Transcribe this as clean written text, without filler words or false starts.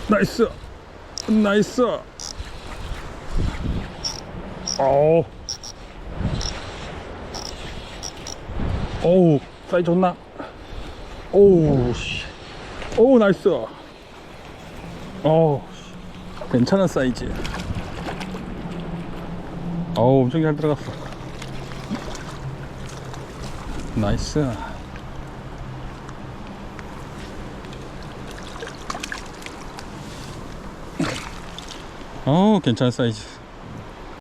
나이스 나이스. 오, 오우 사이즈 좋나? 오우 씨. 오우 나이스. 오 괜찮은 사이즈. 어우 엄청 잘 들어갔어. 나이스. 어우 괜찮은 사이즈.